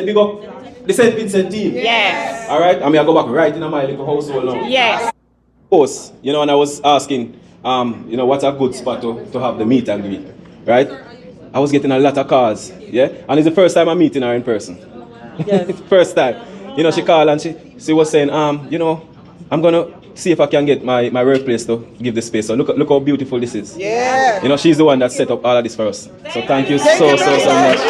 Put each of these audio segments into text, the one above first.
Big up the St. Vincent team. Yes. All right, I mean I go back right in my little household now. Yes. Of course, you know, and I was asking, you know, what's a good spot to have the meet and greet, right? I was getting a lot of calls, yeah, and it's the first time I'm meeting her in person. Yes. First time, you know, she called and she was saying, you know, I'm gonna see if I can get my workplace to give the space. So look how beautiful this is. Yeah. You know, she's the one that set up all of this for us. So thank you so much.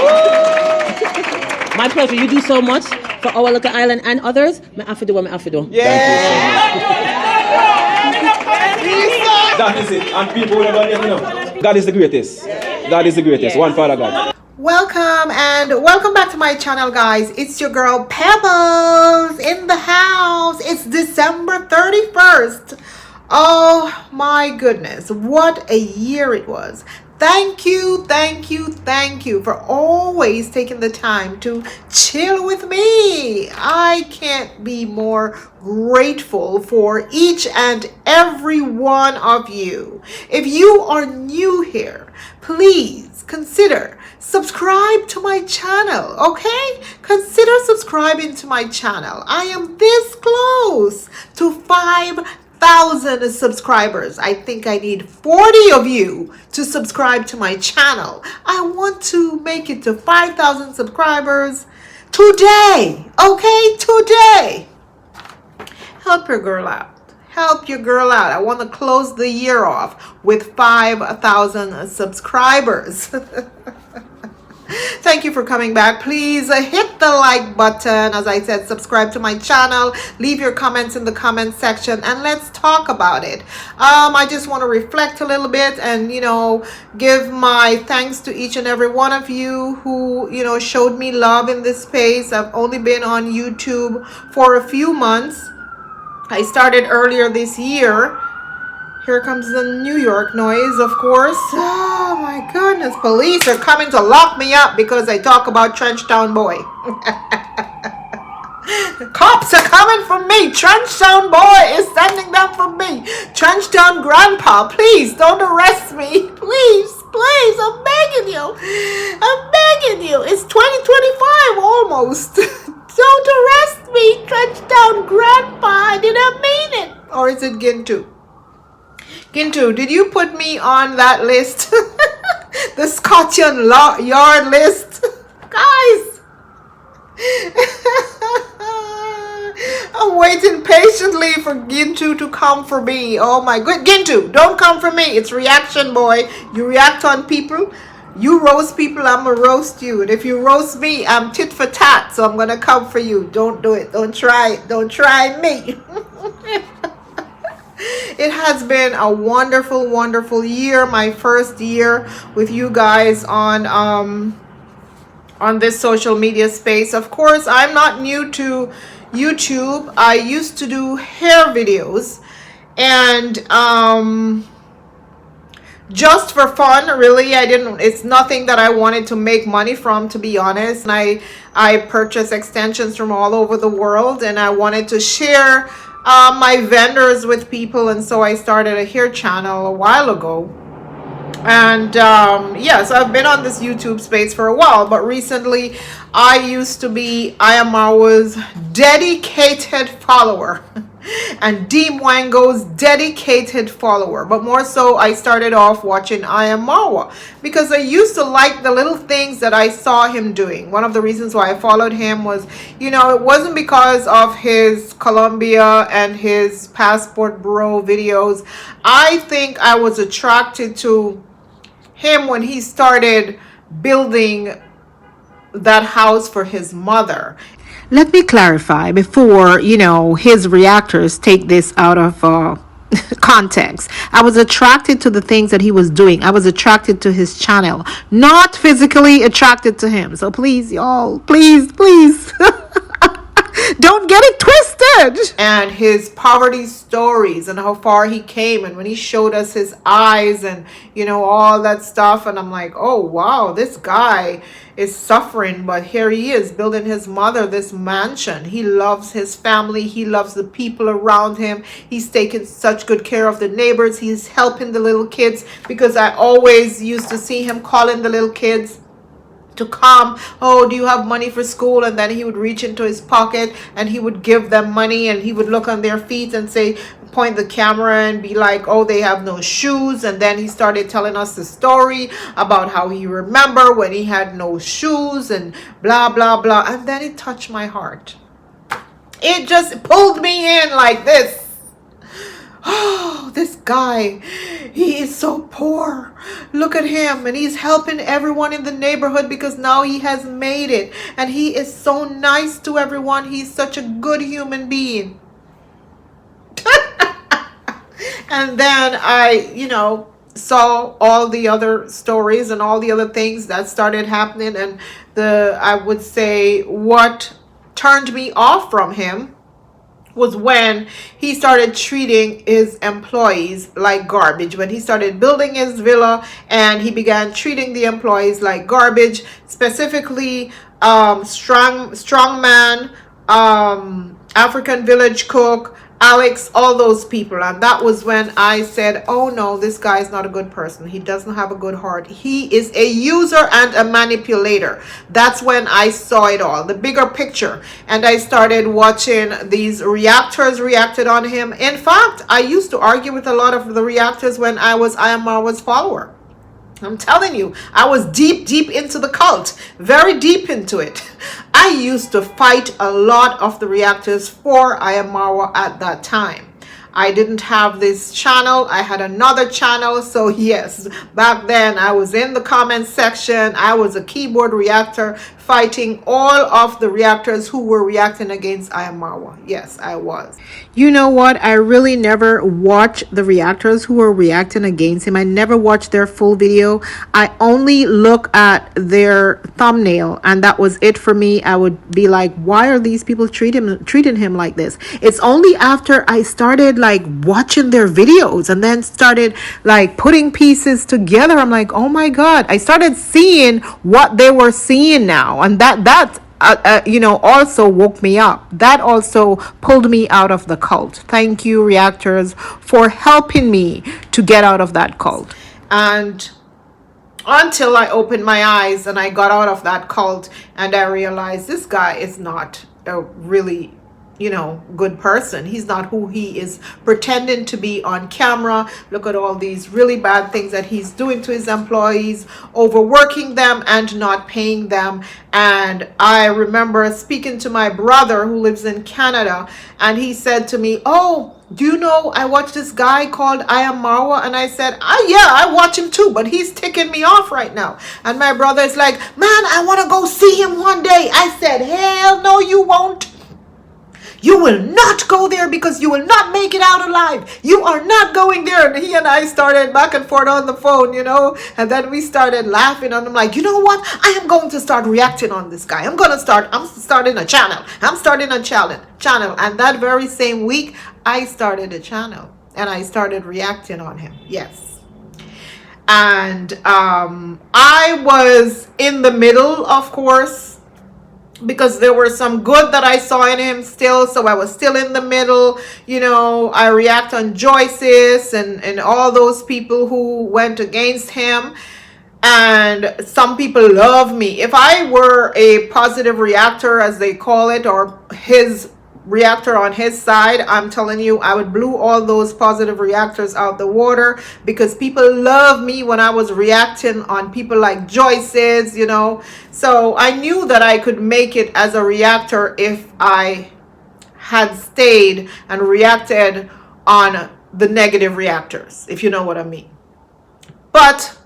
My pleasure. You do so much for our little island and others. Me have to do what me have to do. That is it. And people will never let me know. God is the greatest. God is the greatest. One Father God. Welcome and welcome back to my channel, guys. It's your girl Pebbles in the house. It's December 31st. Oh my goodness, what a year it was. Thank you for always taking the time to chill with me. I can't be more grateful for each and every one of you. If you are new here, please consider subscribe to my channel, okay? Consider subscribing to my channel. I am this close to 5,000 subscribers. I think I need 40 of you to subscribe to my channel. I want to make it to 5,000 subscribers today, okay? Today. Help your girl out. Help your girl out. I want to close the year off with 5,000 subscribers. Thank you for coming back. Please hit the like button. As I said, subscribe to my channel. Leave your comments in the comment section and let's talk about it. I just want to reflect a little bit and, you know, give my thanks to each and every one of you who, you know, showed me love in this space. I've only been on YouTube for a few months. I started earlier this year. Here comes the New York noise, of course. Oh my goodness, police are coming to lock me up because I talk about Trenchtown Boy. Cops are coming for me. Trenchtown Boy is sending them for me. Trenchtown Grandpa, please don't arrest me. Please, I'm begging you. It's 2025 almost. Don't arrest me, Trenchtown Grandpa. I didn't mean it. Or is it Gintu? Gintu, did you put me on that list? The Scotland Yard list? Guys! I'm waiting patiently for Gintu to come for me. Oh my god. Gintu, don't come for me. It's reaction, boy. You react on people. You roast people, I'm gonna roast you. And if you roast me, I'm tit for tat. So I'm gonna come for you. Don't do it. Don't try it. Don't try me. It has been a wonderful year. My first year with you guys on this social media space. Of course, I'm not new to YouTube. I used to do hair videos and just for fun, really. It's nothing that I wanted to make money from, to be honest. And I purchased extensions from all over the world and I wanted to share my vendors with people, and so I started a hair channel a while ago. And yes, I've been on this YouTube space for a while, but recently I used to be I Am Marwa's dedicated follower and Deem Wango's dedicated follower. But more so, I started off watching I Am Marwa because I used to like the little things that I saw him doing. One of the reasons why I followed him was, you know, it wasn't because of his Colombia and his Passport Bureau videos. I think I was attracted to him when he started building that house for his mother. Let me clarify before, you know, his reactors take this out of context. I was attracted to the things that he was doing. I was attracted to his channel, not physically attracted to him. So please, y'all, please don't get it twisted. And his poverty stories and how far he came, and when he showed us his eyes and, you know, all that stuff, and I'm like, oh wow, this guy is suffering, but here he is building his mother this mansion. He loves his family. He loves the people around him. He's taking such good care of the neighbors. He's helping the little kids, because I always used to see him calling the little kids to come. Oh, do you have money for school? And then he would reach into his pocket and he would give them money, and he would look on their feet and say, point the camera and be like, oh, they have no shoes. And then he started telling us the story about how he remember when he had no shoes and blah blah blah. And then it touched my heart. It just pulled me in like this. Oh, this guy, he is so poor. Look at him, and he's helping everyone in the neighborhood because now he has made it, and he is so nice to everyone. He's such a good human being. And then I, saw all the other stories and all the other things that started happening, and I would say what turned me off from him was when he started treating his employees like garbage. When he started building his villa and he began treating the employees like garbage, specifically strongman, African village cook, Alex, all those people. And that was when I said, oh no, this guy is not a good person. He doesn't have a good heart. He is a user and a manipulator. That's when I saw it all, the bigger picture. And I started watching these reactors reacted on him. In fact, I used to argue with a lot of the reactors when I am Marwa's follower. I'm telling you, I was deep into the cult, very deep into it. I used to fight a lot of the reactors for I Am Marwa at that time. I didn't have this channel. I had another channel. So yes, back then I was in the comment section. I was a keyboard reactor fighting all of the reactors who were reacting against I Am Marwa. Yes, I was. You know what? I really never watched the reactors who were reacting against him. I never watched their full video. I only look at their thumbnail, and that was it for me. I would be like, why are these people treating him like this? It's only after I started like watching their videos and then started like putting pieces together, I'm like, oh my God, I started seeing what they were seeing now. And that also woke me up. That also pulled me out of the cult. Thank you, reactors, for helping me to get out of that cult. And until I opened my eyes and I got out of that cult and I realized this guy is not a really good person. He's not who he is pretending to be on camera. Look at all these really bad things that he's doing to his employees, overworking them and not paying them. And I remember speaking to my brother who lives in Canada, and he said to me, oh, do you know I watched this guy called I Am Marwa? And I said, yeah, I watch him too, but he's ticking me off right now. And my brother is like, man, I want to go see him one day. I said, hell no, you won't. You will not go there because you will not make it out alive. You are not going there. And he and I started back and forth on the phone, and then we started laughing. And I'm like, you know what? I am going to start reacting on this guy. I'm starting a channel. I'm starting a channel. And that very same week, I started a channel and I started reacting on him. Yes. And I was in the middle, of course, because there were some good that I saw in him still. So I was still in the middle. I react on Joyce's and all those people who went against him. And some people love me. If I were a positive reactor, as they call it, or his reactor on his side, I'm telling you, I would blew all those positive reactors out the water, because people love me when I was reacting on people like Joyce's, so I knew that I could make it as a reactor if I had stayed and reacted on the negative reactors, if you know what I mean. But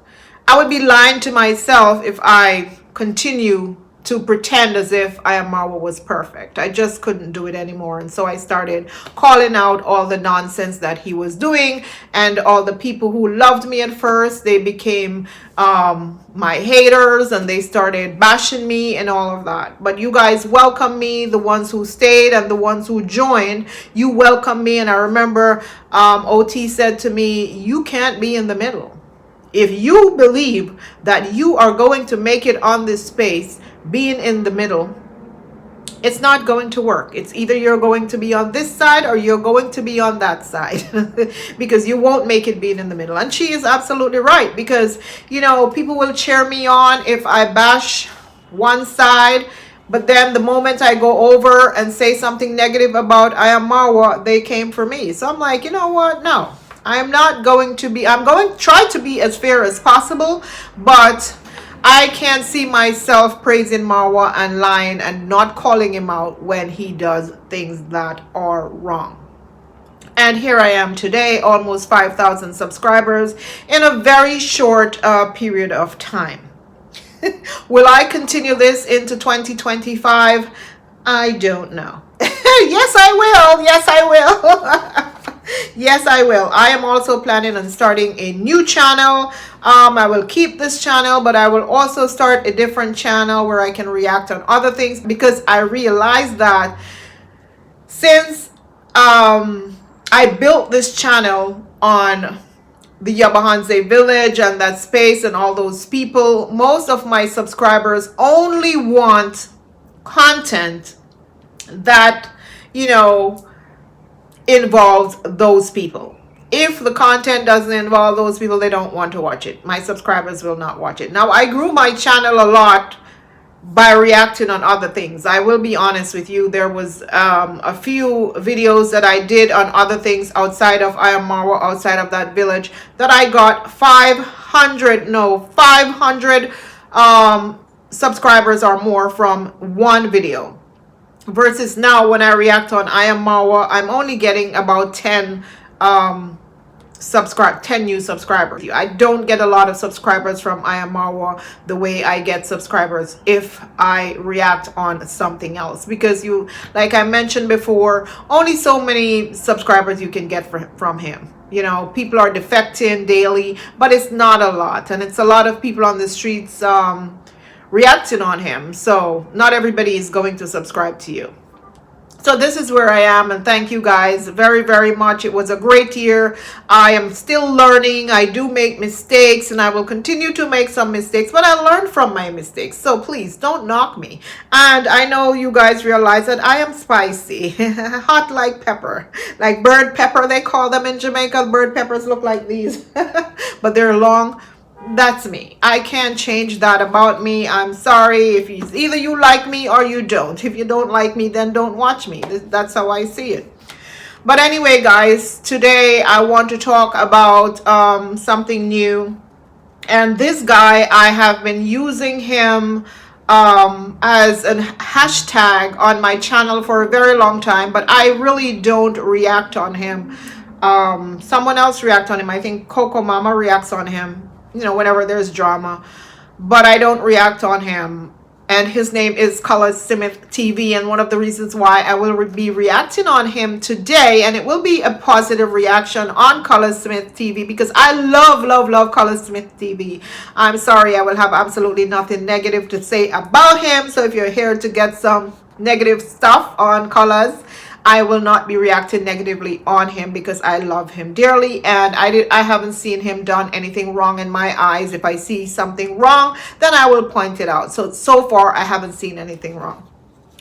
I would be lying to myself if I continue to pretend as if I Am Marwa was perfect. I just couldn't do it anymore. And so I started calling out all the nonsense that he was doing, and all the people who loved me at first, they became my haters, and they started bashing me and all of that. But you guys welcome me, the ones who stayed and the ones who joined, you welcome me. And I remember OT said to me, you can't be in the middle. If you believe that you are going to make it on this space, being in the middle, it's not going to work. It's either you're going to be on this side or you're going to be on that side, because you won't make it being in the middle. And she is absolutely right, because people will cheer me on if I bash one side. But then the moment I go over and say something negative about I Am Marwa, they came for me. So I'm like, you know what? No, I'm not going to be, I'm going to try to be as fair as possible, but I can't see myself praising Marwa and lying and not calling him out when he does things that are wrong. And here I am today, almost 5,000 subscribers in a very short period of time. Will I continue this into 2025? I don't know. Yes, I will. Yes, I will. Yes, I will. I am also planning on starting a new channel. I will keep this channel, but I will also start a different channel where I can react on other things, because I realized that since I built this channel on the Yabahanze village and that space and all those people, most of my subscribers only want content that, you know, involves those people. If the content doesn't involve those people, they don't want to watch it. My subscribers will not watch it. Now, I grew my channel a lot by reacting on other things. I will be honest with you, there was a few videos that I did on other things outside of I Am Marwa, outside of that village, that I got 500 subscribers or more from one video, versus now when I react on I Am Marwa, I'm only getting about 10 new subscribers. I don't get a lot of subscribers from I Am Marwa the way I get subscribers if I react on something else, because you, like I mentioned before, only so many subscribers you can get from him. You know, people are defecting daily, but it's not a lot, and it's a lot of people on the streets reacting on him, so not everybody is going to subscribe to you. So this is where I am, and thank you guys very, very much. It was a great year. I am still learning. I do make mistakes, and I will continue to make some mistakes, but I learned from my mistakes. So please don't knock me. And I know you guys realize that I am spicy, hot like pepper, like bird pepper. They call them in Jamaica. Bird peppers look like these, but they're long. That's me. I can't change that about me. I'm sorry. If either you like me or you don't. If you don't like me, then don't watch me. That's how I see it. But anyway, guys, today I want to talk about something new. And this guy, I have been using him as a hashtag on my channel for a very long time, but I really don't react on him. Someone else reacts on him. I think Coco Mama reacts on him, you know, whenever there's drama, but I don't react on him. And his name is Colaz Smith TV, and one of the reasons why I will be reacting on him today, and it will be a positive reaction on Colaz Smith TV, because I love Colaz Smith TV. I'm sorry, I will have absolutely nothing negative to say about him. So if you're here to get some negative stuff on Colaz, I will not be reacting negatively on him, because I love him dearly, and I haven't seen him done anything wrong in my eyes. If I see something wrong, then I will point it out. So far I haven't seen anything wrong.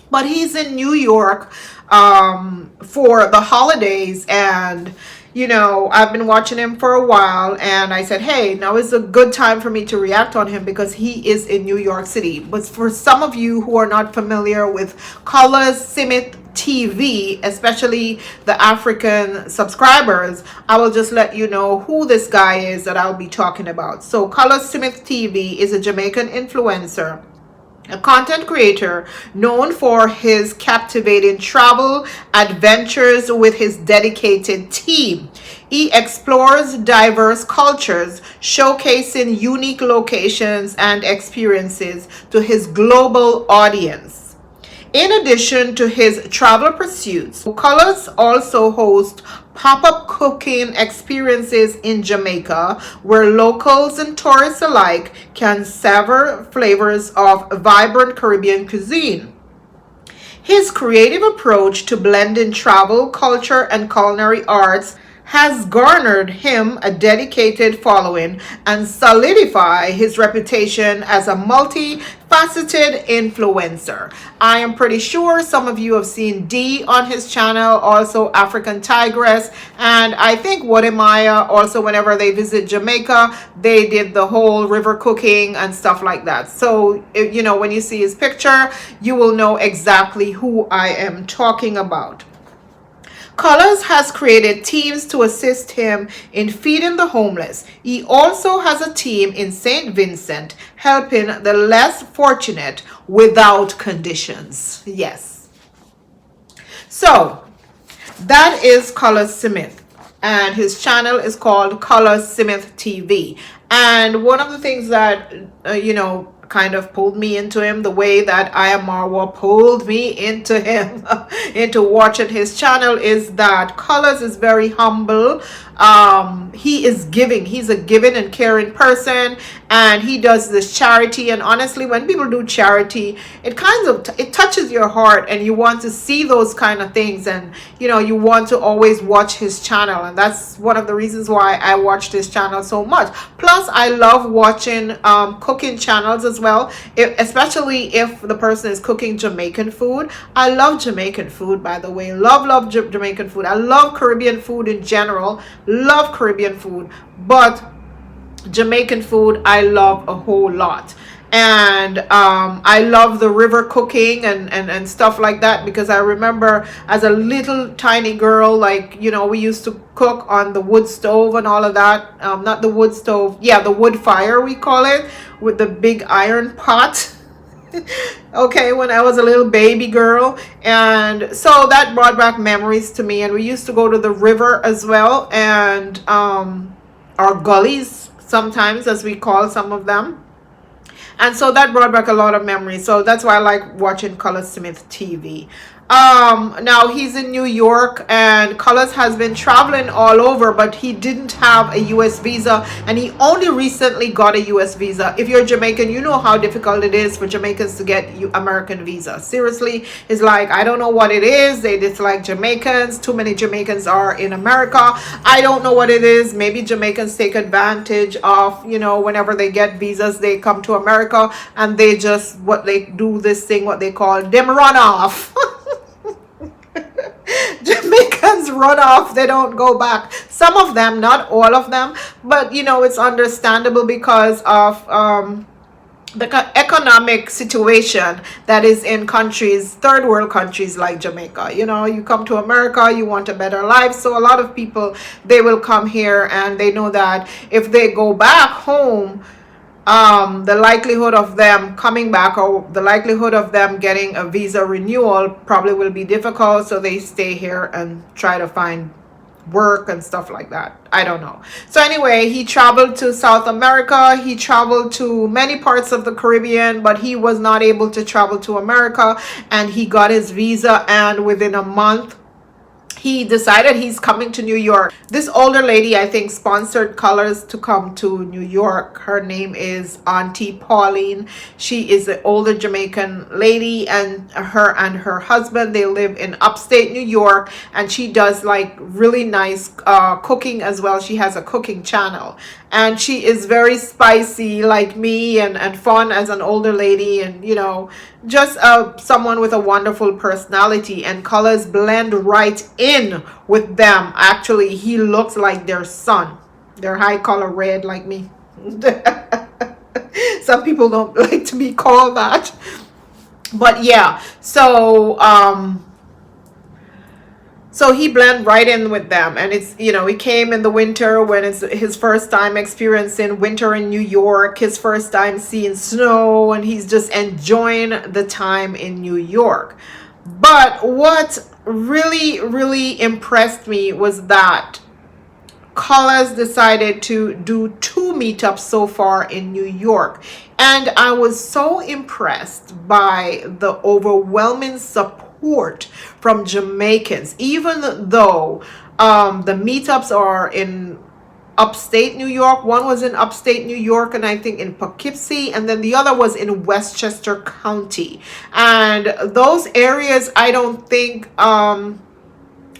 But he's in New York for the holidays, and you know, I've been watching him for a while, and I said, hey, now is a good time for me to react on him, because he is in New York City. But for some of you who are not familiar with Colaz Smith TV, especially the African subscribers, I will just let you know who this guy is that I'll be talking about. So Colaz Smith TV is a Jamaican influencer, a content creator known for his captivating travel adventures with his dedicated team. He explores diverse cultures, showcasing unique locations and experiences to his global audience. In addition to his travel pursuits, Colaz also hosts pop-up cooking experiences in Jamaica, where locals and tourists alike can savor flavors of vibrant Caribbean cuisine. His creative approach to blending travel, culture, and culinary arts has garnered him a dedicated following and solidify his reputation as a Faceted influencer. I am pretty sure some of you have seen D on his channel, also African Tigress, and I think Wadimaya also. Whenever they visit Jamaica, they did the whole river cooking and stuff like that. So you know, when you see his picture, you will know exactly who I am talking about. Colaz has created teams to assist him in feeding the homeless. He also has a team in St. Vincent helping the less fortunate without conditions. Yes. So that is Colaz Smith, and his channel is called Colazsmithtv TV. And one of the things that, you know, kind of pulled me into him, the way that I Am Marwa pulled me into him, into watching his channel, is that Colaz is very humble. He is giving. He's a giving and caring person, and he does this charity. And honestly, when people do charity, it kind of it touches your heart, and you want to see those kind of things, and you know, you want to always watch his channel. And that's one of the reasons why I watch this channel so much. Plus, I love watching cooking channels as well, especially if the person is cooking Jamaican food. I love Jamaican food, by the way. Love Jamaican food. I love Caribbean food in general. Love Caribbean food, but Jamaican food I love a whole lot. And I love the river cooking and stuff like that, because I remember as a little tiny girl, like, you know, we used to cook on the wood stove and all of that. Not the wood stove, yeah, the wood fire we call it, with the big iron pot. Okay, when I was a little baby girl. And so that brought back memories to me. And we used to go to the river as well, and our gullies sometimes, as we call some of them. And so that brought back a lot of memories. So that's why I like watching Colaz Smith TV. Now he's in New York, and Colaz has been traveling all over, but he didn't have a US visa, and he only recently got a US visa. If you're Jamaican, you know how difficult it is for Jamaicans to get American visa. Seriously, it's like, I don't know what it is. They dislike Jamaicans. Too many Jamaicans are in America. I don't know what it is. Maybe Jamaicans take advantage of, you know, whenever they get visas, they come to America and they just, what they do, this thing, what they call them run off. Jamaicans run off, they don't go back. Some of them, not all of them, but you know, it's understandable because of the economic situation that is in countries, third world countries like Jamaica. You know, you come to America, you want a better life, so a lot of people, they will come here, and they know that if they go back home, the likelihood of them coming back, or the likelihood of them getting a visa renewal, probably will be difficult. So they stay here and try to find work and stuff like that. I don't know. So anyway, he traveled to South America. He traveled to many parts of the Caribbean, but he was not able to travel to America, and he got his visa, and within a month he decided he's coming to New York. This older lady, I think, sponsored Colaz to come to New York. Her name is Auntie Pauline. She is an older Jamaican lady, and her husband, they live in upstate New York, and she does like really nice cooking as well. She has a cooking channel, and she is very spicy like me, and fun as an older lady, and you know, just someone with a wonderful personality. And Colaz blend right in with them. Actually, he looks like their son. They're high color red like me. Some people don't like to be called that, but yeah. So he blend right in with them. And it's, you know, he came in the winter when it's his first time experiencing winter in New York, his first time seeing snow, and he's just enjoying the time in New York. But what really impressed me was that Colaz decided to do 2 meetups so far in New York. And I was so impressed by the overwhelming support from Jamaicans, even though the meetups are in upstate New York. One was in upstate New York, and I think in Poughkeepsie, and then the other was in Westchester County. And those areas, I don't think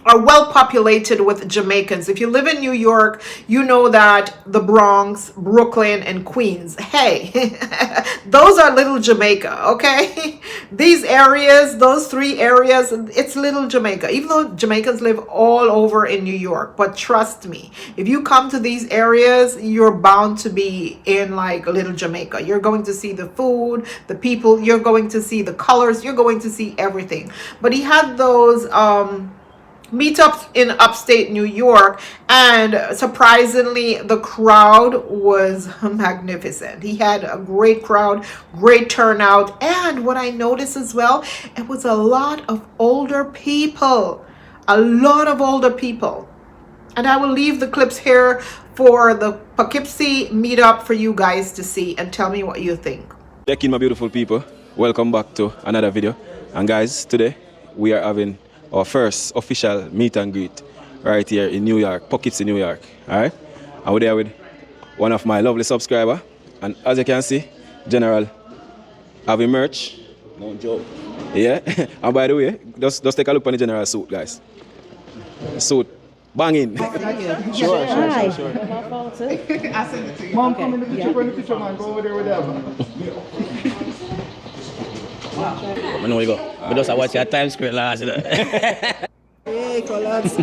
are well populated with Jamaicans. If you live in New York, you know that the Bronx, Brooklyn, and Queens, hey, those are little Jamaica, okay? These areas, those 3 areas, it's little Jamaica, even though Jamaicans live all over in New York. But trust me, if you come to these areas, you're bound to be in like little Jamaica. You're going to see the food, the people, you're going to see the colors, you're going to see everything. But he had those meetups in upstate New York, and surprisingly the crowd was magnificent. He had a great crowd, great turnout, and what I noticed as well, it was a lot of older people, a lot of older people. And I will leave the clips here for the Poughkeepsie meetup for you guys to see and tell me what you think. Check in, my beautiful people, welcome back to another video. And guys, today we are having our first official meet and greet right here in New York, Poughkeepsie, New York. Alright? And we're there with one of my lovely subscribers. And as you can see, General having merch. No joke. Yeah. And by the way, just take a look on the General suit, guys. Suit banging. Sure. I send it to you. Mom, come in the picture, man. Go over there with them. I know you go. But just watch your time screen last. Hey, Colaz.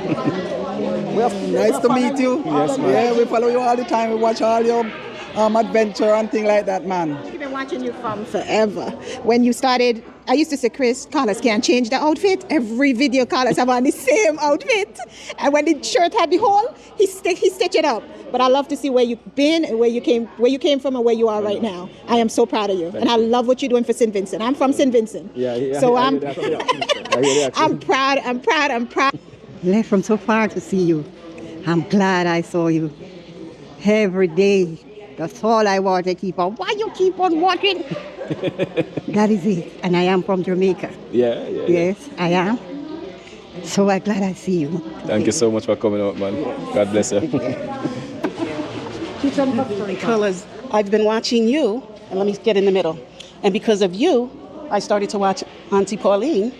Nice to meet you. Yes, man. Yeah, we follow you all the time. We watch all your adventure and things like that, man. I've been watching you from forever. When you started, I used to say, Chris, Colaz can't change the outfit. Every video, Colaz have on the same outfit. And when the shirt had the hole, he stitched it up. But I love to see where you've been and where you came from and where you are right now. I am so proud of you. And I love what you're doing for St. Vincent. I'm from St. Vincent. Yeah. So I'm proud. Left from so far to see you. I'm glad I saw you every day. That's all I want to keep on. Why you keep on watching? That is it. And I am from Jamaica. Yeah. Yes, I am. So I'm glad I see you. Thank you so much for coming out, man. God bless you. Colaz, I've been watching you, and let me get in the middle. And because of you, I started to watch Auntie Pauline,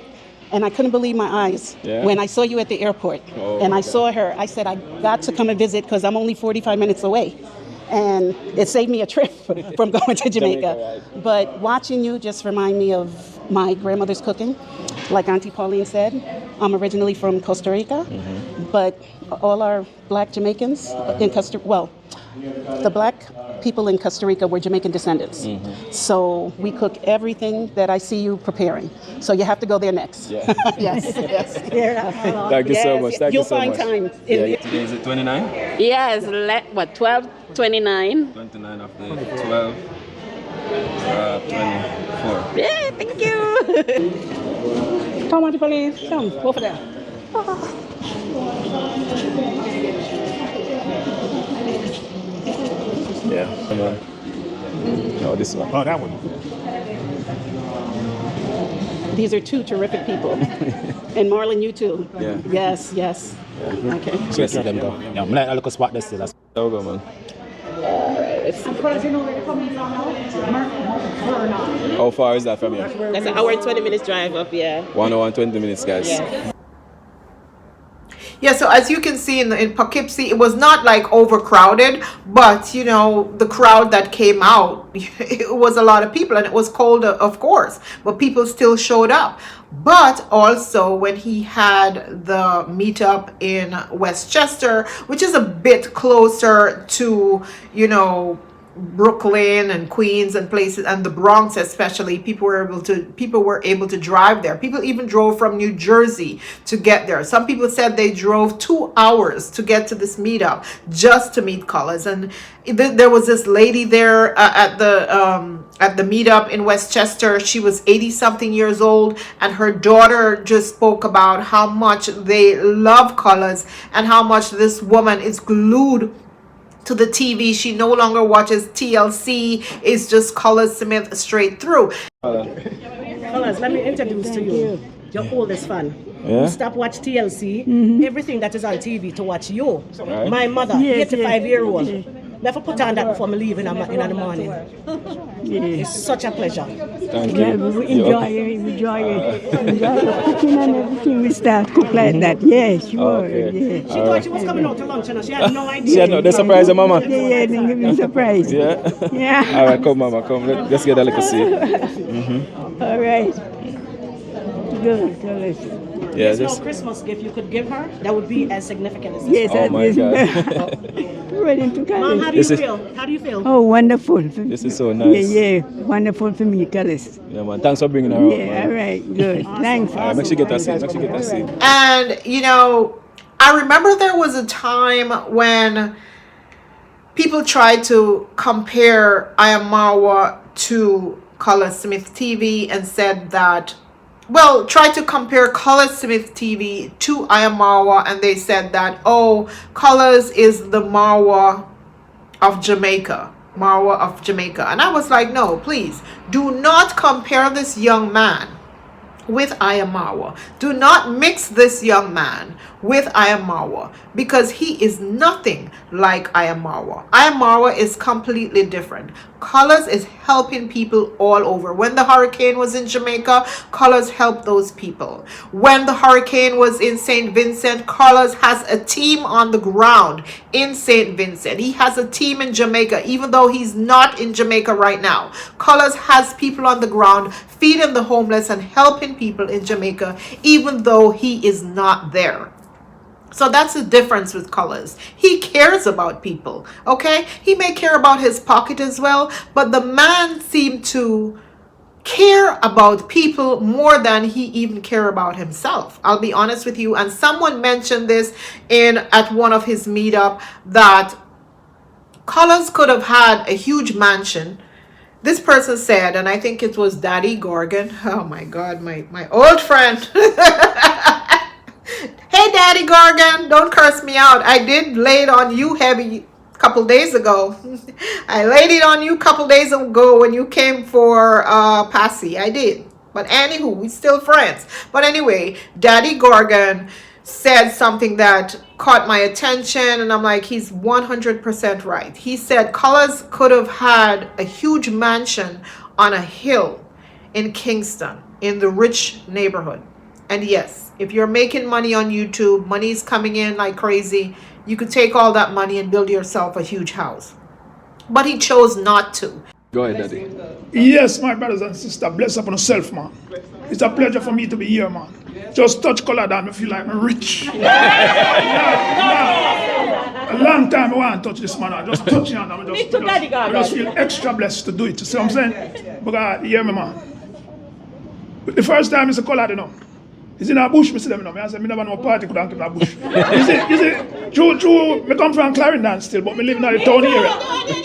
and I couldn't believe my eyes when I saw you at the airport. I saw her. I said, I got to come and visit because I'm only 45 minutes away. And it saved me a trip from going to Jamaica. But watching you just remind me of my grandmother's cooking. Like Auntie Pauline said, I'm originally from Costa Rica, but all our black Jamaicans in the black people in Costa Rica were Jamaican descendants. So we cook everything that I see you preparing. So you have to go there next. Yeah. Yes. Thank you so much. You'll find time. Today is it 29? Yes, 12, 29. 29 of the 12, 24. Yeah, thank you. Come on, Pauline. Come, over there. Yeah, come on. No, this one. Oh, that one. These are 2 terrific people. And Marlon, you too. Yeah. Yes. Okay. Let's let them go. Yeah, I'm like a look at spot this. That's There we go, man. How far is that from here? That's an hour and 20 minutes drive up, yeah. 1 hour and 20 minutes, guys. Yeah, so as you can see in Poughkeepsie, it was not like overcrowded, but you know, the crowd that came out, it was a lot of people, and it was cold, of course, but people still showed up. But also when he had the meetup in Westchester, which is a bit closer to, you know, Brooklyn and Queens and places, and the Bronx especially, people were able to drive there. People even drove from New Jersey to get there. Some people said they drove 2 hours to get to this meetup just to meet Colaz. And there was this lady there at the meetup in Westchester. She was 80-something years old, and her daughter just spoke about how much they love Colaz and how much this woman is glued to the TV. She no longer watches TLC. It's just Colaz Smith straight through. Colaz, let me introduce to you your oldest fan. Yeah? You stop watch TLC, everything that is on TV to watch you. Right. My mother, 85-year-old. Never put on that before me leave in the morning. It's such a pleasure. Thank Yeah, you. we enjoy it. Enjoy the cooking and everything. We start cook like that. Yeah, sure. Okay. Yeah. She thought she was coming out to lunch and she had no idea. She had no, they surprised her, Mama. Yeah, they give me a surprise. Yeah. Yeah. All right, come, Mama, come. Let's get a little seat. All right. Good. Tell us. Yeah, There's no Christmas gift you could give her that would be as significant as this. Yes, Oh my God. Ready to come. Mom, how do you feel? How do you feel? Oh, wonderful. This is so nice. Yeah. Wonderful for me, Colaz. Yeah, man. Thanks for bringing her out. Yeah, all right. Good. Thanks. All right, make sure you get that seat. And, you know, I remember there was a time when people tried to compare I Am Marwa to Colaz Smith TV and said that, well, tried to compare Colaz Smith TV to I Am Marwa, and they said that, oh, Colaz is the Marwa of Jamaica. Marwa of Jamaica. And I was like, no, please, do not compare this young man with I Am Marwa. Do not mix this young man with I Am Marwa, because he is nothing like I Am Marwa. I Am Marwa is completely different. Colaz is helping people all over. When the hurricane was in Jamaica, Colaz helped those people. When the hurricane was in St. Vincent, Colaz has a team on the ground in St. Vincent. He has a team in Jamaica, even though he's not in Jamaica right now. Colaz has people on the ground feeding the homeless and helping people in Jamaica, even though he is not there. So that's the difference with Colaz. He cares about people, okay? He may care about his pocket as well, but the man seemed to care about people more than he even care about himself. I'll be honest with you. And someone mentioned this at one of his meetup, that Colaz could have had a huge mansion. This person said, and I think it was Daddy Gorgon. Oh my God, my old friend. Hey, Daddy Gorgon, don't curse me out. I did lay it on you heavy a couple days ago. I laid it on you a couple days ago when you came for Passy. I did. But anywho, we still friends. But anyway, Daddy Gorgon said something that caught my attention, and I'm like, he's 100% right. He said Colaz could have had a huge mansion on a hill in Kingston, in the rich neighborhood. And yes, if you're making money on YouTube, money's coming in like crazy, you could take all that money and build yourself a huge house. But he chose not to. Go ahead, Daddy. Yes, my brothers and sisters, bless upon yourself, man. It's a pleasure for me to be here, man. Just touch color down, I feel like I'm rich. A long time I want to touch this man. I just touch him and I just feel extra blessed to do it. You see what I'm saying? Because, hear me, man. But the first time it's a color, you know. It's in a bush, I say, I never know a party could keep a bush. You see, true, I come from Clarendon still, but I live in the town area.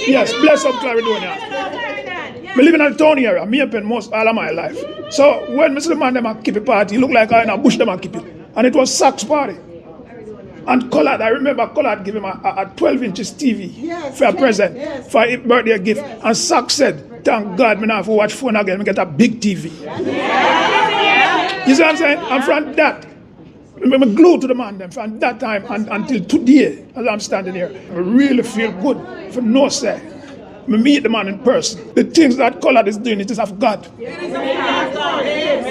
Yes, bless up Clarendon. I live in the town area. I spend most all of my life. So when I see the man them keep a party, it look like I in a bush them keep it. And it was Sack's party. And Colaz, I remember Colaz gave him a 12 inches TV for a present, for a birthday gift. And Sack said, thank God, I don't have to watch phone again, I get a big TV. You see what I'm saying? And from that, I'm glued to the man then from that time until today, as I'm standing here. I really feel good for no say. I meet the man in person. The things that Colaz is doing, it is of God.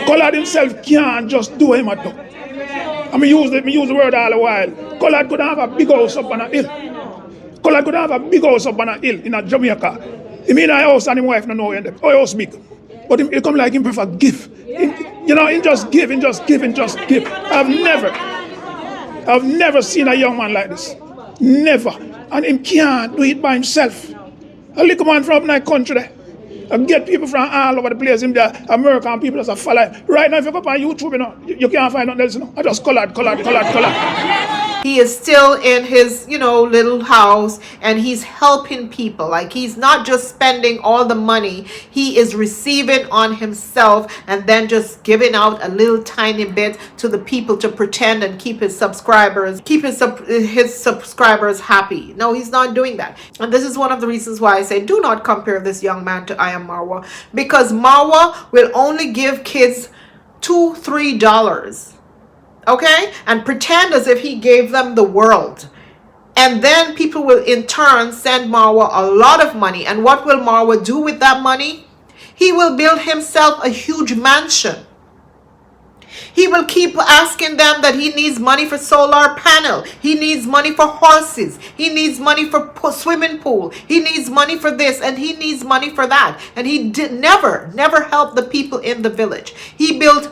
Colaz himself can't just do him at all. I mean, use the word all the while. Colaz could have a big house up on a hill. Colaz could have a big house up on a hill in a Jamaica. He mean a house and his wife no know in them. Oh, house big. But he come like him prefer give. He just give. I've never seen a young man like this. Never. And he can't do it by himself. A little man from my country there. I get people from all over the place. American people that follow. Right now, if you go up on YouTube, you can't find nothing else. I just Colaz. He is still in his, little house, and he's helping people. Like, he's not just spending all the money. He is receiving on himself and then just giving out a little tiny bit to the people to pretend and keep his subscribers happy. No, he's not doing that. And this is one of the reasons why I say do not compare this young man to I Am Marwa, because Marwa will only give kids $2-3. Okay? And pretend as if he gave them the world. And then people will in turn send Marwa a lot of money. And what will Marwa do with that money? He will build himself a huge mansion. He will keep asking them that he needs money for solar panel. He needs money for horses. He needs money for swimming pool. He needs money for this and he needs money for that. And he did never help the people in the village. He built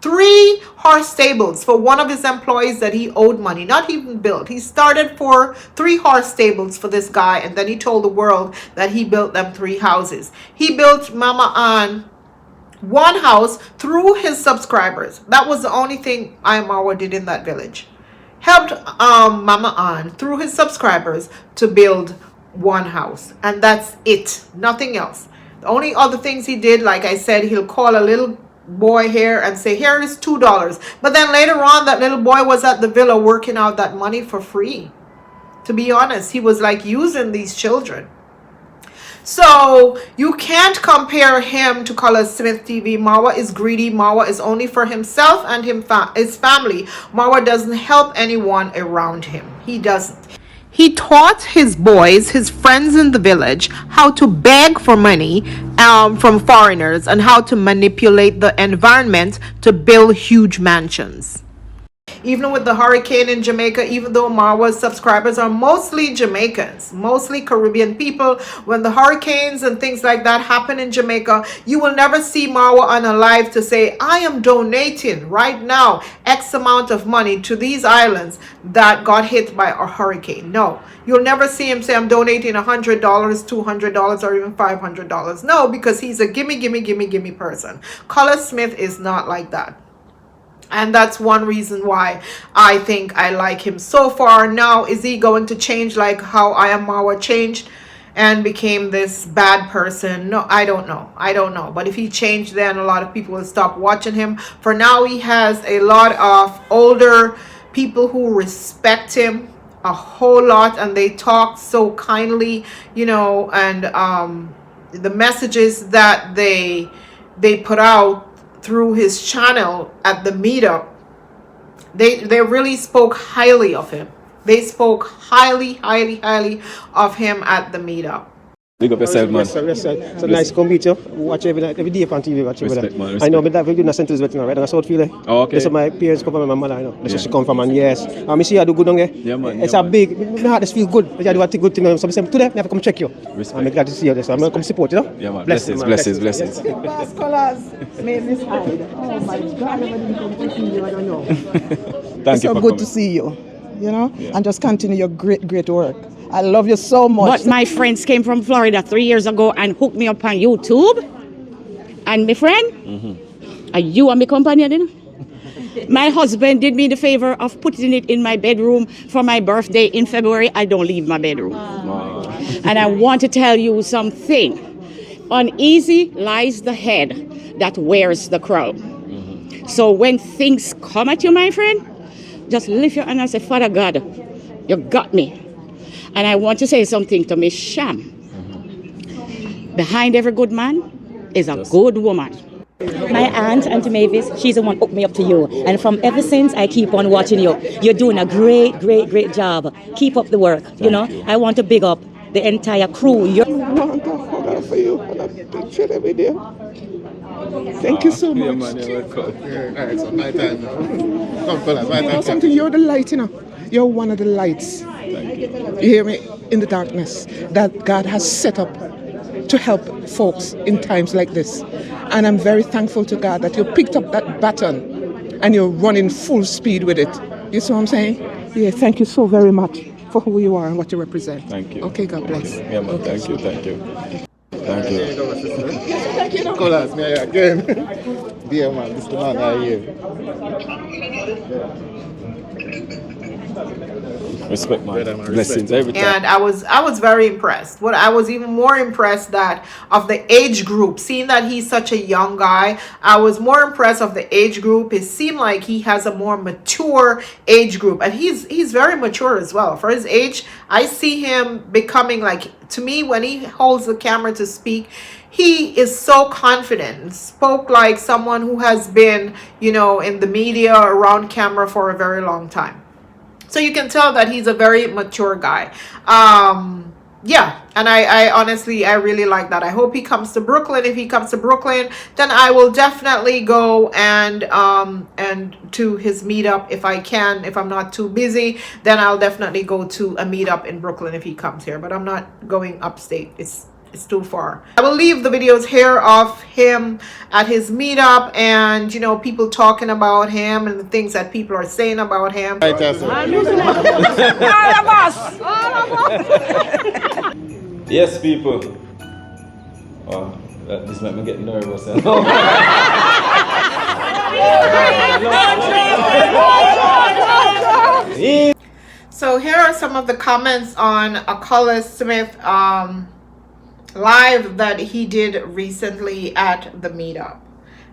3 horse stables for one of his employees that he owed money. Not even built. He started for 3 horse stables for this guy, and then he told the world that he built them 3 houses. He built Mama Ann 1 house through his subscribers. That was the only thing Marwa did in that village. Helped Mama Ann through his subscribers to build 1 house, and that's it. Nothing else. The only other things he did, like I said, he'll call a little boy here and say, here is $2. But then later on, that little boy was at the villa working out that money for free. To be honest, he was like using these children. So you can't compare him to Colaz Smith TV. Marwa is greedy. Marwa is only for himself and his family. Marwa doesn't help anyone around him. He doesn't. He taught his boys, his friends in the village, how to beg for money from foreigners and how to manipulate the environment to build huge mansions. Even with the hurricane in Jamaica, even though Marwa's subscribers are mostly Jamaicans, mostly Caribbean people, when the hurricanes and things like that happen in Jamaica, you will never see Marwa on a live to say, I am donating right now X amount of money to these islands that got hit by a hurricane. No, you'll never see him say, I'm donating $100, $200, or even $500. No, because he's a gimme person. Colaz Smith is not like that. And that's one reason why I think I like him so far. Now, is he going to change like how I Am Marwa changed and became this bad person? No, I don't know. But if he changed, then a lot of people will stop watching him. For now, he has a lot of older people who respect him a whole lot, and they talk so kindly, you know, and the messages that they put out through his channel at the meetup, they really spoke highly of him. They spoke highly of him at the meetup. Big up yourself, man. It's a nice come meet you. Watch every day on TV. Watch respect, man, respect. I know, but that video sent to right now, I saw it feel. Oh, okay. That's my parents come from my mother, I know. That's where she come from, and yes. I see you do good on there. Yeah, man. It's a big, my heart just feel good. I do a good thing. So I say, today, I have to come check you. Respect. I'm glad to see you there, so I'm going to come support you, know? Yeah, man. Blessings. Colaz made me hide. Oh my God, I didn't come to see you, I don't know. Thank you so for good coming. to see you, you know, and just continue your great work. I love you so much. But my friends came from Florida 3 years ago and hooked me up on YouTube. And my friend, are you and my companion, you know? My husband did me the favor of putting it in my bedroom for my birthday in February. I don't leave my bedroom. Wow. And I want to tell you something. Uneasy lies the head that wears the crown. So when things come at you, my friend, just lift your hand and say, Father God, you got me. And I want to say something to Miss Sham. Behind every good man is a good woman. My aunt, Auntie Mavis, she's the one who hooked me up to you. And from ever since, I keep on watching you. You're doing a great job. Keep up the work. You know, I want to big up the entire crew. I want to hug for you and a picture every day. Thank you so much. Yeah, man, you're welcome. Alright, so my time now. Come, Colaz, my You know time. something, you're the light, you know. You're one of the lights. You hear me? In the darkness that God has set up to help folks in times like this. And I'm very thankful to God that you picked up that baton and you're running full speed with it. You see what I'm saying? Yeah, thank you so very much for who you are and what you represent. Thank you. Okay, God bless. Yeah, man. Okay. Thank you. Thank you. Colaz, me again. Dear man, this is the man I hear. Respect, man. Blessings every time. And I was very impressed. What I was even more impressed that of the age group, seeing that he's such a young guy, I was more impressed of the age group. It seemed like he has a more mature age group, and he's very mature as well for his age. I see him becoming like, to me, when he holds the camera to speak, he is so confident, spoke like someone who has been, you know, in the media, around camera for a very long time. So you can tell that he's a very mature guy. Yeah, and I honestly, I really like that. I hope he comes to Brooklyn. If he comes to Brooklyn, then I will definitely go and to his meetup if I can. If I'm not too busy, then I'll definitely go to a meetup in Brooklyn if he comes here. But I'm not going upstate. It's too far. I will leave the videos here of him at his meetup and, you know, people talking about him and the things that people are saying about him. All of us. Yes, people. Oh, this might me get nervous. So here are some of the comments on a Colaz Smith live that he did recently at the meetup.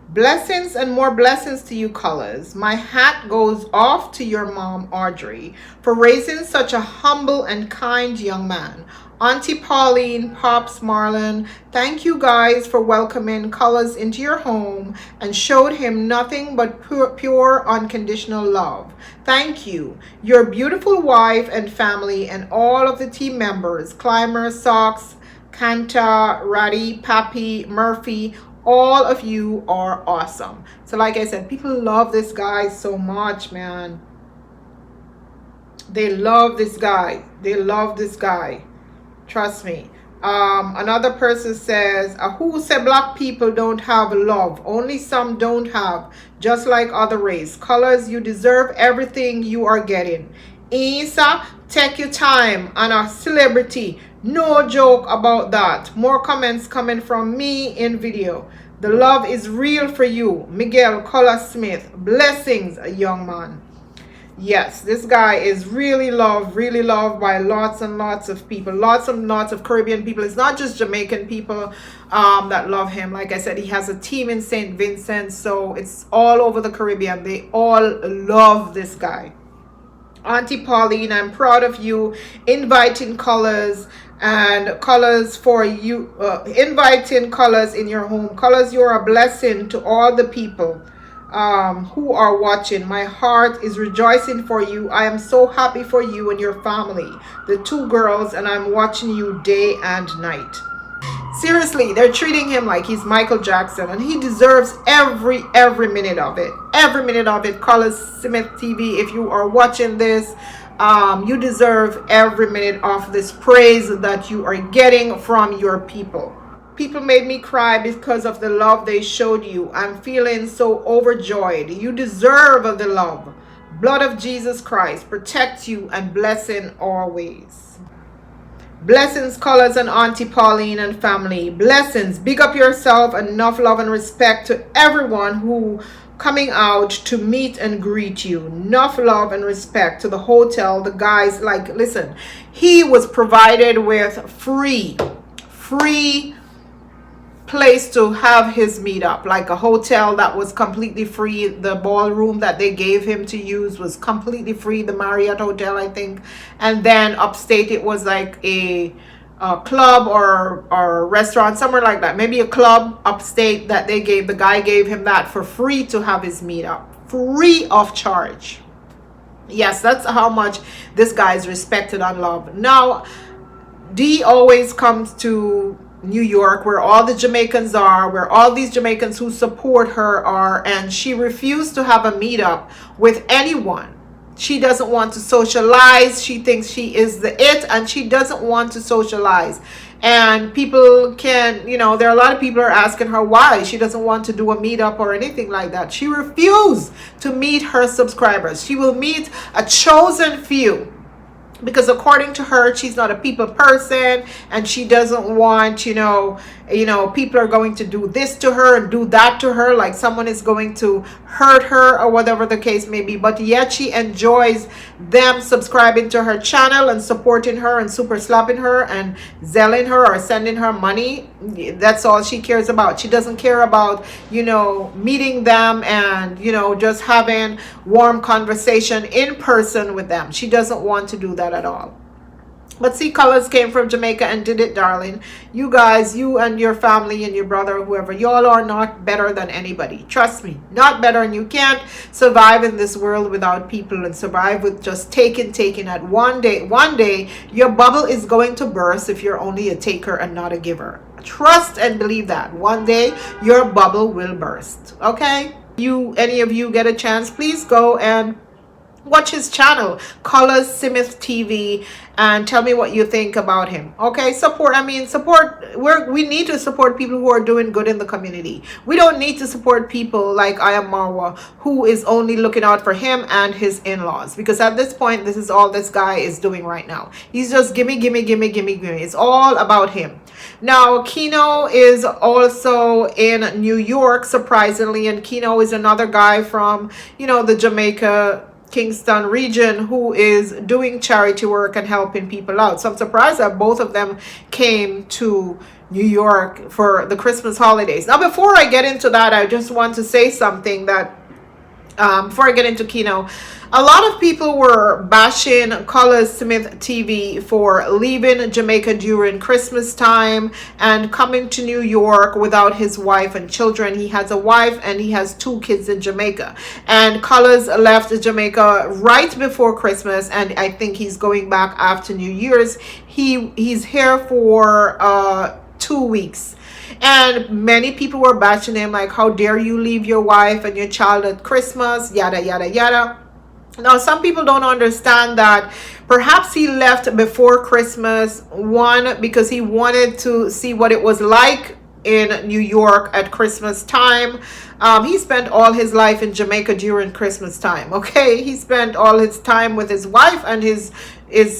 Blessings and more blessings to you, Colaz. My hat goes off to your mom, Audrey, for raising such a humble and kind young man. Auntie Pauline, Pops Marlon, thank you guys for welcoming Colaz into your home and showed him nothing but pure unconditional love. Thank you, your beautiful wife and family, and all of the team members, Climber, Socks, Kanta, Raddy, Pappy, Murphy, all of you are awesome. So like I said, people love this guy so much, man. They love this guy. They love this guy. Trust me. Another person says, who say black people don't have love? Only some don't have, just like other race. Colaz, you deserve everything you are getting. Isa, take your time on a celebrity. No joke about that. More comments coming from me in video. The love is real for you. Miguel Colaz Smith. Blessings, a young man. Yes, this guy is really loved by lots and lots of people. Lots and lots of Caribbean people. It's not just Jamaican people that love him. Like I said, he has a team in St. Vincent. So it's all over the Caribbean. They all love this guy. Auntie Pauline, I'm proud of you inviting Colaz and Colaz for you, inviting Colaz in your home. Colaz, you are a blessing to all the people who are watching. My heart is rejoicing for you. I am so happy for you and your family, the two girls, and I'm watching you day and night. Seriously, they're treating him like he's Michael Jackson, and he deserves every minute of it. Every minute of it. Colaz Smith TV, if you are watching this, you deserve every minute of this praise that you are getting from your people. People made me cry because of the love they showed you. I'm feeling so overjoyed. You deserve the love. Blood of Jesus Christ protect you and blessing always. Blessings, Colaz and Auntie Pauline and family. Blessings. Big up yourself. Enough love and respect to everyone who coming out to meet and greet you. Enough love and respect to the hotel. The guys, like, listen, he was provided with free place to have his meetup, like a hotel that was completely free. The ballroom that they gave him to use was completely free, the Marriott Hotel, I think. And then upstate it was like a club or restaurant, somewhere like that, maybe a club upstate that they gave. The guy gave him that for free to have his meetup, free of charge. Yes, that's how much this guy is respected and loved. Now D always comes to New York, where all the Jamaicans are, where all these Jamaicans who support her are, and she refused to have a meetup with anyone. She doesn't want to socialize. She thinks she is the it, and she doesn't want to socialize. And people can, you know, there are a lot of people are asking her why she doesn't want to do a meetup or anything like that. She refused to meet her subscribers. She will meet a chosen few, because according to her, she's not a people person, and she doesn't want, you know, people are going to do this to her and do that to her, like someone is going to hurt her or whatever the case may be. But yet she enjoys them subscribing to her channel and supporting her and super slapping her and zelling her or sending her money. That's all she cares about. She doesn't care about, you know, meeting them and, you know, just having warm conversation in person with them. She doesn't want to do that at all. But see, Colaz came from Jamaica and did it, darling. You guys, you and your family and your brother, whoever, y'all are not better than anybody. Trust me, not better. And you can't survive in this world without people and survive with just taking. At one day, your bubble is going to burst if you're only a taker and not a giver. Trust and believe that. One day, your bubble will burst. Okay? Any of you get a chance, please go and watch his channel, Colaz Smith TV, and tell me what you think about him. Okay, support. We need to support people who are doing good in the community. We don't need to support people like I Am Marwa, who is only looking out for him and his in-laws, because at this point, this is all this guy is doing right now. He's just gimme. It's all about him. Now, Kino is also in New York, surprisingly, and Kino is another guy from, the Jamaica Kingston region who is doing charity work and helping people out. So I'm surprised that both of them came to New York for the Christmas holidays. Now, before I get into that, I just want to say something that before I get into Kino, a lot of people were bashing Colaz Smith TV for leaving Jamaica during Christmas time and coming to New York without his wife and children. He has a wife and he has 2 kids in Jamaica. And Colaz left Jamaica right before Christmas, and I think he's going back after New Year's. He's here for 2 weeks. And many people were bashing him, like, how dare you leave your wife and your child at Christmas, yada, yada, yada. Now, some people don't understand that perhaps he left before Christmas, one, because he wanted to see what it was like in New York at Christmas time. He spent all his life in Jamaica during Christmas time, okay? He spent all his time with his wife and his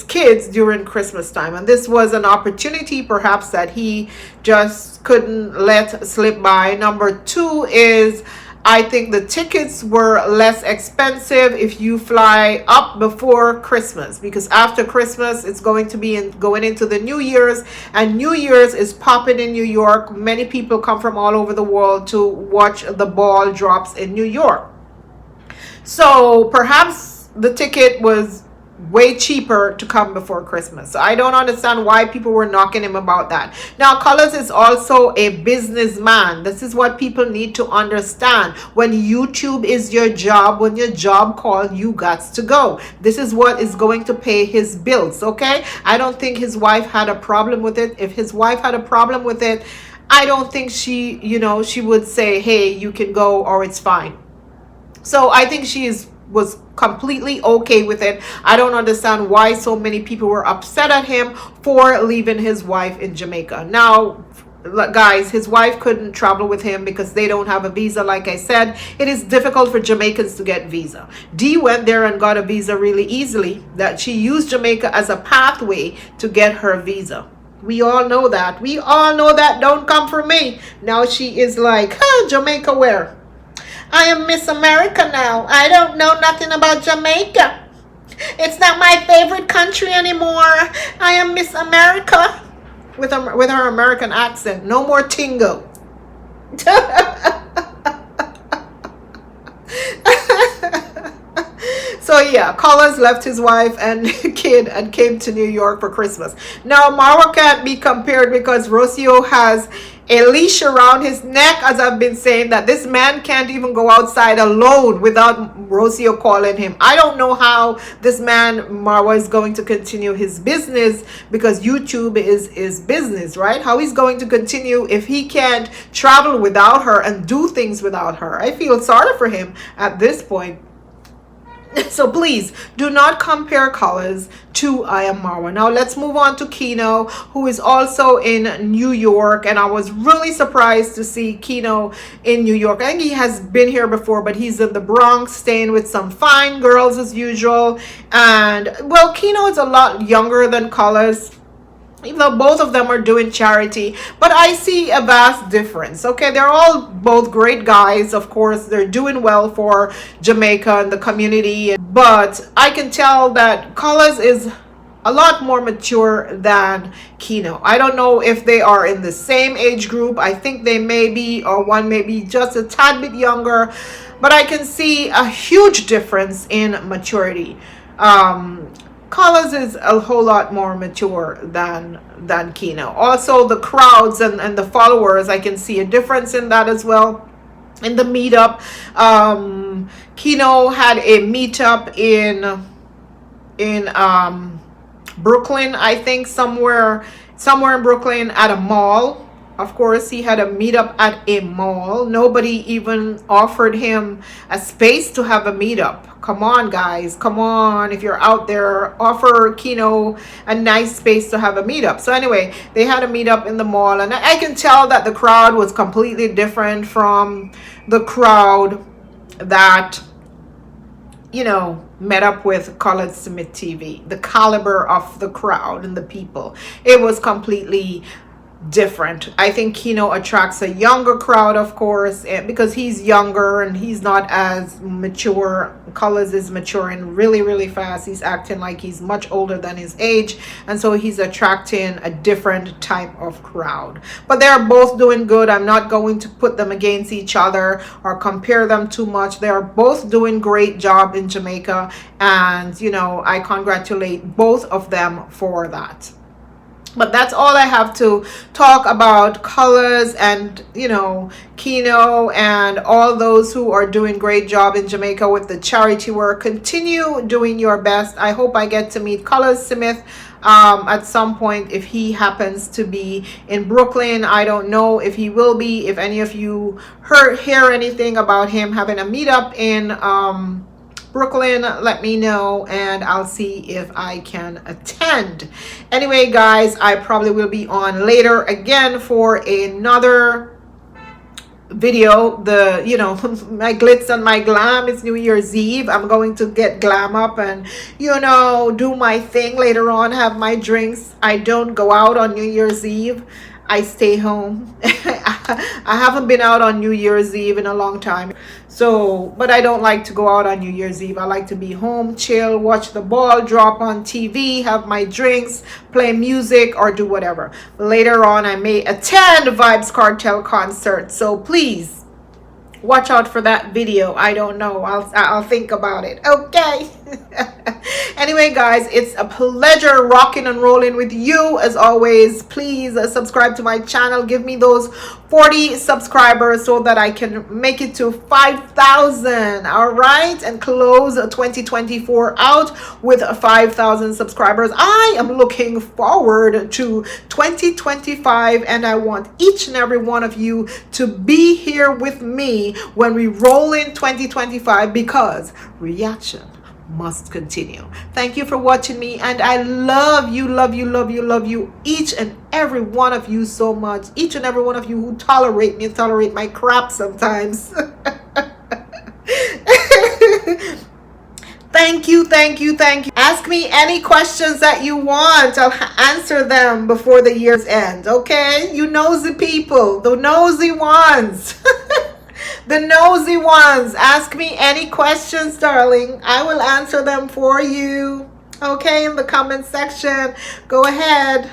kids during Christmas time, and this was an opportunity perhaps that he just couldn't let slip by. Number 2 is, I think the tickets were less expensive if you fly up before Christmas, because after Christmas it's going to be going into the New Year's, and New Year's is popping in New York. Many people come from all over the world to watch the ball drops in New York. So perhaps the ticket was way cheaper to come before Christmas. So I don't understand why people were knocking him about that. Now, Colaz is also a businessman. This is what people need to understand. When YouTube is your job, when your job calls, you got to go. This is what is going to pay his bills, okay? I don't think his wife had a problem with it. If his wife had a problem with it, I don't think she would say, hey, you can go, or it's fine. So I think was completely okay with it. I don't understand why so many people were upset at him for leaving his wife in Jamaica. Now, guys, his wife couldn't travel with him because they don't have a visa. Like I said, it is difficult for Jamaicans to get visa. Dee went there and got a visa really easily, that she used Jamaica as a pathway to get her visa. We all know that. Don't come for me. Now she is like, Jamaica where? I am Miss America now. I don't know nothing about Jamaica. It's not my favorite country anymore. I am Miss America. With her American accent. No more tingo. So yeah, Colaz left his wife and kid and came to New York for Christmas. Now, Marwa can't be compared because Rocio has a leash around his neck, as I've been saying, that this man can't even go outside alone without Rocio calling him. I don't know how this man, Marwa, is going to continue his business, because YouTube is business, right? How he's going to continue if he can't travel without her and do things without her. I feel sorry for him at this point. So please do not compare Colaz to I Am Marwa. Now let's move on to Kino, who is also in New York, and I was really surprised to see Kino in New York. I think he has been here before, but he's in the Bronx staying with some fine girls as usual. And well, Kino is a lot younger than Colaz, even though both of them are doing charity, but I see a vast difference. Okay, they're all both great guys. Of course, they're doing well for Jamaica and the community, but I can tell that Colaz is a lot more mature than Kino. I don't know if they are in the same age group. I think they may be, or one may be just a tad bit younger, but I can see a huge difference in maturity. Colaz is a whole lot more mature than Kino. Also, the crowds and the followers, I can see a difference in that as well. In the meetup, Kino had a meetup in Brooklyn, I think, somewhere in Brooklyn at a mall. Of course, he had a meetup at a mall. Nobody even offered him a space to have a meetup. Come on, guys. Come on. If you're out there, offer Kino a nice space to have a meetup. So anyway, they had a meetup in the mall. And I can tell that the crowd was completely different from the crowd that, you know, met up with Colaz Smith TV. The caliber of the crowd and the people. It was completely different. I think Kino attracts a younger crowd, of course, because he's younger and he's not as mature. Colaz is maturing really, really fast. He's acting like he's much older than his age, and so he's attracting a different type of crowd. But they're both doing good. I'm not going to put them against each other or compare them too much. They're both doing great job in Jamaica, and you know, I congratulate both of them for that. But that's all I have to talk about Colaz and, you know, Kino and all those who are doing great job in Jamaica with the charity work. Continue doing your best. I hope I get to meet Colaz Smith at some point if he happens to be in Brooklyn. I don't know if he will be. If any of you hear anything about him having a meetup in Brooklyn, let me know and I'll see if I can attend. Anyway, guys, I probably will be on later again for another video. The, you know, my glitz and my glam. It's New Year's Eve. I'm going to get glam up and, you know, do my thing later on, have my drinks. I don't go out on New Year's Eve. I stay home. I haven't been out on New Year's Eve in a long time. So, but I don't like to go out on New Year's Eve. I like to be home, chill, watch the ball drop on TV, have my drinks, play music, or do whatever. Later on, I may attend Vibes Cartel concert. So please watch out for that video. I don't know. I'll think about it. Okay. Anyway, guys, it's a pleasure rocking and rolling with you as always. Please subscribe to my channel. Give me those 40 subscribers so that I can make it to 5,000. All right, and close 2024 out with 5,000 subscribers. I am looking forward to 2025, and I want each and every one of you to be here with me when we roll in 2025, because reaction must continue. Thank you for watching me, and I love you, each and every one of you so much. Each and every one of you who tolerate me, tolerate my crap sometimes. Thank you. Ask me any questions that you want. I'll answer them before the year's end. Okay, you nosy people, the nosy ones. The nosy ones, ask me any questions, darling. I will answer them for you. Okay, in the comment section. Go ahead.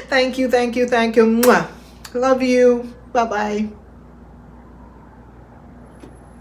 Thank you. Mwah. Love you. Bye-bye.